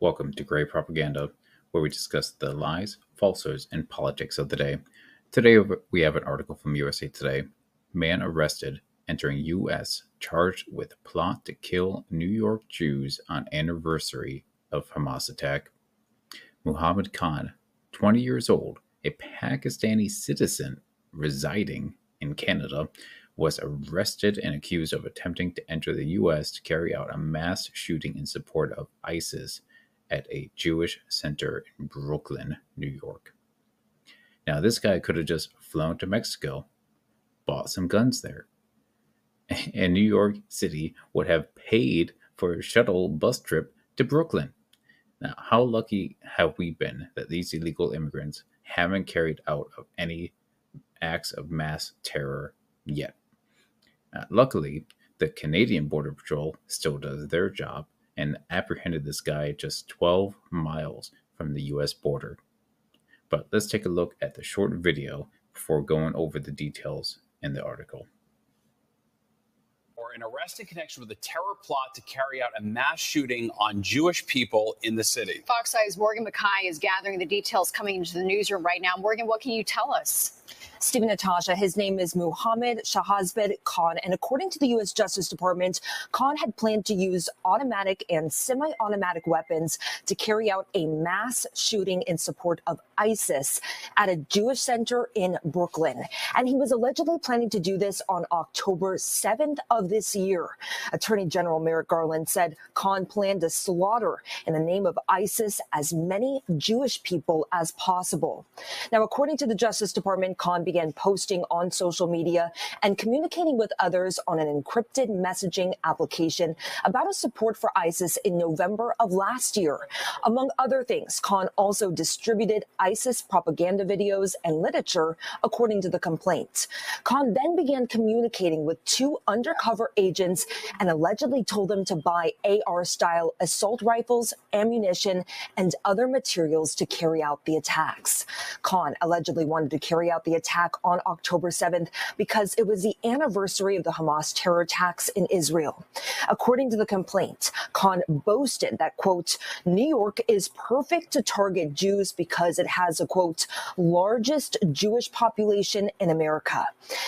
Welcome to Grey Propaganda, where we discuss the lies, falsehoods, and politics of the day. Today we have an article from USA Today. Man arrested entering U.S. charged with plot to kill New York Jews on anniversary of Hamas attack. Muhammad Khan, 20 years old, a Pakistani citizen residing in Canada, was arrested and accused of attempting to enter the U.S. to carry out a mass shooting in support of ISIS at a Jewish center in Brooklyn, New York. Now, this guy could have just flown to Mexico, bought some guns there, and New York City would have paid for a shuttle bus trip to Brooklyn. Now, how lucky have we been that these illegal immigrants haven't carried out of any acts of mass terror yet? Luckily, the Canadian Border Patrol still does their job and apprehended this guy just 12 miles from the U.S. border. But let's take a look at the short video before going over the details in the article. Or an arrest in connection with a terror plot to carry out a mass shooting on Jewish people in the city. Fox Eye's Morgan Mackay is gathering the details coming into the newsroom right now. Morgan, what can you tell us? Stephen, Natasha, his name is Muhammad Shahbaz Khan, and according to the U.S. Justice Department, Khan had planned to use automatic and semi-automatic weapons to carry out a mass shooting in support of ISIS at a Jewish center in Brooklyn. And he was allegedly planning to do this on October 7th of this year. Attorney General Merrick Garland said Khan planned to slaughter, in the name of ISIS, as many Jewish people as possible. Now, according to the Justice Department, Khan began posting on social media and communicating with others on an encrypted messaging application about his support for ISIS in November of last year. Among other things, Khan also distributed ISIS propaganda videos and literature, according to the complaint. Khan then began communicating with two undercover agents and allegedly told them to buy AR-style assault rifles, ammunition, and other materials to carry out the attacks. Khan allegedly wanted to carry out the attack on October 7th because it was the anniversary of the Hamas terror attacks in Israel. According to the complaint, Khan boasted that, quote, New York is perfect to target Jews because it has a, quote, largest Jewish population in America.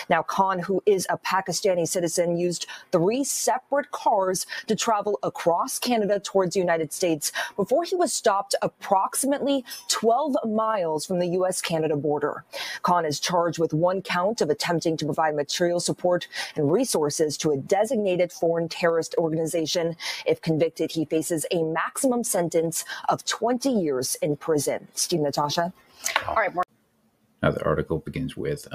Now, Khan, who is a Pakistani citizen, used 3 separate cars to travel across Canada towards the United States before he was stopped approximately 12 miles from the U.S.-Canada border. Khan is charged with 1 count of attempting to provide material support and resources to a designated foreign terrorist organization. If convicted, he faces a maximum sentence of 20 years in prison. Steve, Natasha. All right, Morgan. Now, the article begins with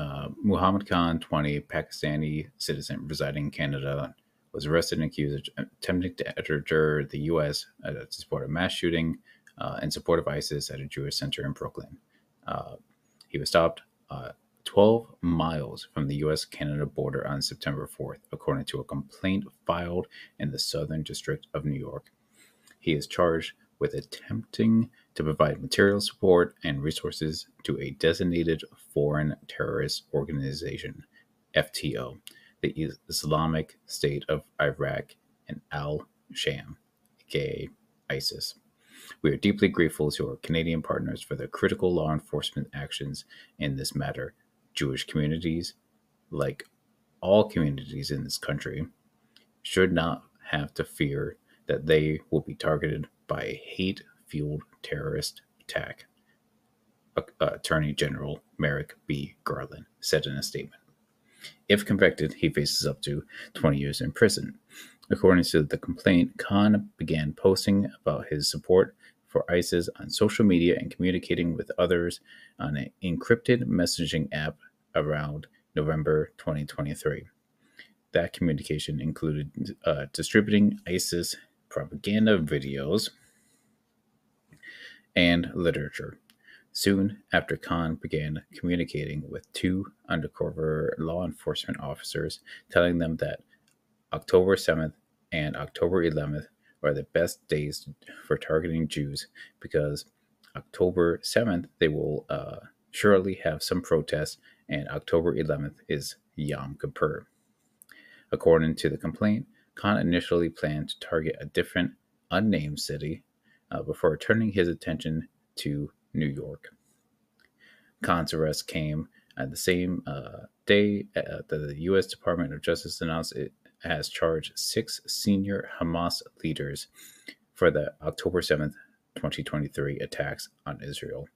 Muhammad Khan, 20, Pakistani citizen residing in Canada, was arrested and accused of attempting to enter the U.S. To support a mass shooting in support of ISIS at a Jewish center in Brooklyn. He was stopped 12 miles from the U.S.-Canada border on September 4th, according to a complaint filed in the Southern District of New York. He is charged with attempting to provide material support and resources to a designated foreign terrorist organization, FTO, the Islamic State of Iraq, and Al-Sham, aka ISIS. We are deeply grateful to our Canadian partners for their critical law enforcement actions in this matter. Jewish communities, like all communities in this country, should not have to fear that they will be targeted by a hate-fueled terrorist attack, Attorney General Merrick B. Garland said in a statement. If convicted, he faces up to 20 years in prison. According to the complaint, Khan began posting about his support for ISIS on social media and communicating with others on an encrypted messaging app around November 2023. That communication included distributing ISIS propaganda videos and literature. Soon after, Khan began communicating with 2 undercover law enforcement officers, telling them that October 7th and October 11th are the best days for targeting Jews because October 7th they will surely have some protests, and October 11th is Yom Kippur. According to the complaint, Khan initially planned to target a different unnamed city before turning his attention to New York. Khan's arrest came at the same day that the U.S. Department of Justice announced it has charged 6 senior Hamas leaders for the October 7th, 2023 attacks on Israel.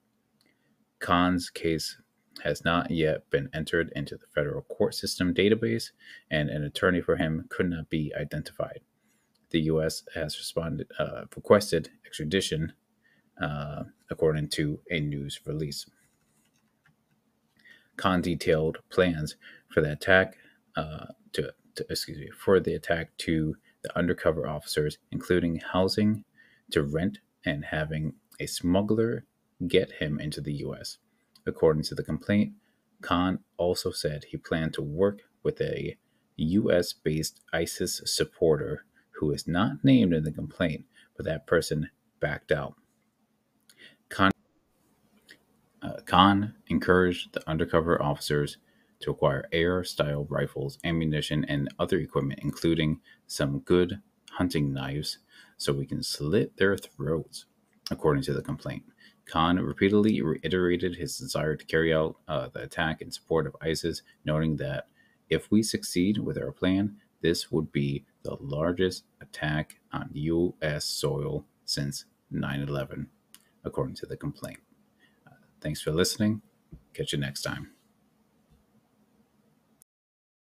Khan's case has not yet been entered into the federal court system database, and an attorney for him could not be identified. The U.S. has requested extradition, according to a news release. Khan detailed plans for the attack for the attack to the undercover officers, including housing to rent and having a smuggler get him into the U.S. According to the complaint, Khan also said he planned to work with a U.S.-based ISIS supporter who is not named in the complaint, but that person backed out. Khan encouraged the undercover officers to acquire AR-style rifles, ammunition, and other equipment, including some good hunting knives, so we can slit their throats, according to the complaint. Khan repeatedly reiterated his desire to carry out the attack in support of ISIS, noting that if we succeed with our plan, this would be the largest attack on U.S. soil since 9/11, according to the complaint. Thanks for listening. Catch you next time.